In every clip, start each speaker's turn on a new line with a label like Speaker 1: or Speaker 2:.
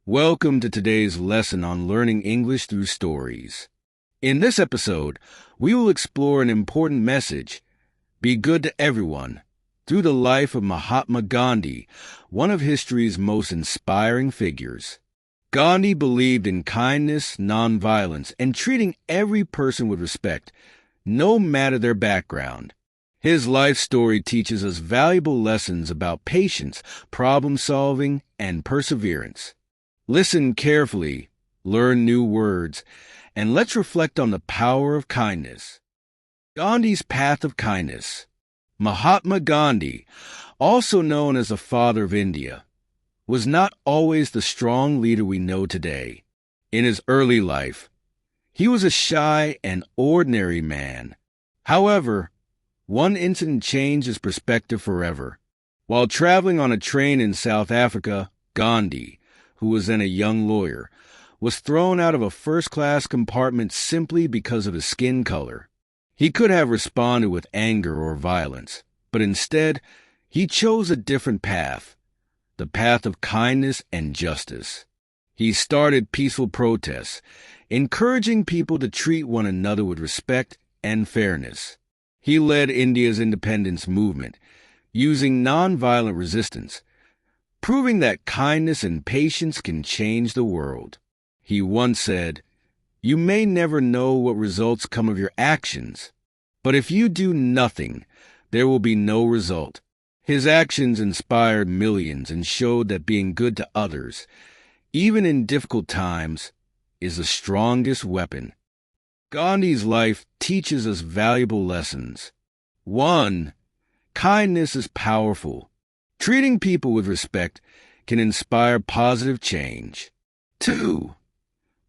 Speaker 1: Welcome to today's lesson on learning English through stories. In this episode, we will explore an important message, be good to everyone, through the life of Mahatma Gandhi, one of history's most inspiring figures. Gandhi believed in kindness, nonviolence, and treating every person with respect, no matter their background. His life story teaches us valuable lessons about patience, problem-solving, and perseverance. Listen carefully, learn new words, and let's reflect on the power of kindness. Gandhi's path of kindness. Mahatma Gandhi, also known as the father of India, was not always the strong leader we know today. In his early life, he was a shy and ordinary man. However, one incident changed his perspective forever. While traveling on a train in South Africa, Gandhi, who was then a young lawyer, was thrown out of a first-class compartment simply because of his skin color. He could have responded with anger or violence, but instead, he chose a different path, the path of kindness and justice. He started peaceful protests, encouraging people to treat one another with respect and fairness. He led India's independence movement, using nonviolent resistance, proving that kindness and patience can change the world. He once said, "You may never know what results come of your actions, but if you do nothing, there will be no result." His actions inspired millions and showed that being good to others, even in difficult times, is the strongest weapon. Gandhi's life teaches us valuable lessons. 1. Kindness is powerful. Treating people with respect can inspire positive change. 2.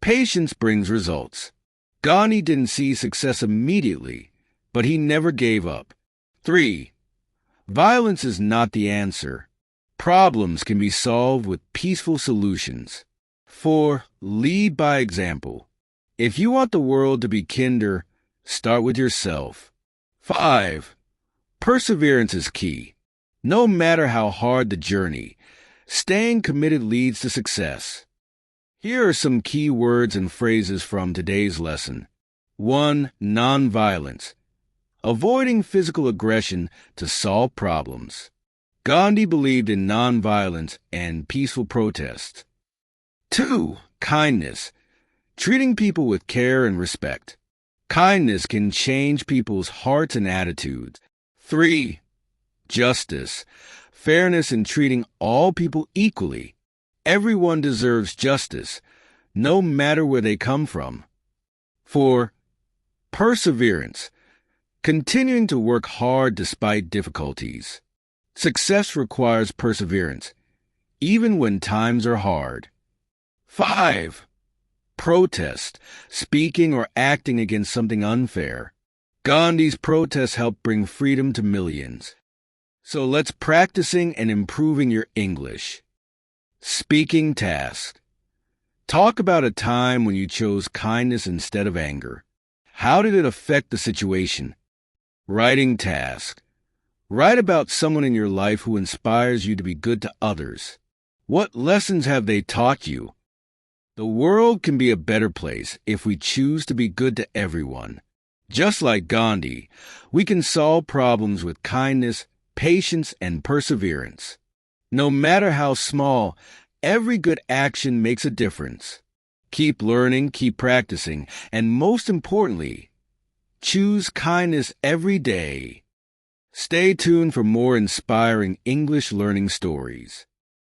Speaker 1: Patience brings results. Gandhi didn't see success immediately, but he never gave up. 3. Violence is not the answer. Problems can be solved with peaceful solutions. 4. Lead by example. If you want the world to be kinder, start with yourself. 5. Perseverance is key. No matter how hard the journey, staying committed leads to success. Here are some key words and phrases from today's lesson. 1. Nonviolence. Avoiding physical aggression to solve problems. Gandhi believed in nonviolence and peaceful protest. 2. Kindness. Treating people with care and respect. Kindness can change people's hearts and attitudes. 3. Justice. Fairness in treating all people equally. Everyone deserves justice, no matter where they come from. 4. Perseverance. Continuing to work hard despite difficulties. Success requires perseverance, even when times are hard. 5. Protest. Speaking or acting against something unfair. Gandhi's protests helped bring freedom to millions. So let's practicing and improving your English. Speaking task. Talk about a time when you chose kindness instead of anger. How did it affect the situation? Writing task. Write about someone in your life who inspires you to be good to others. What lessons have they taught you? The world can be a better place if we choose to be good to everyone. Just like Gandhi, we can solve problems with kindness, patience, and perseverance. No matter how small, every good action makes a difference. Keep learning, keep practicing, and most importantly, choose kindness every day. Stay tuned for more inspiring English learning stories.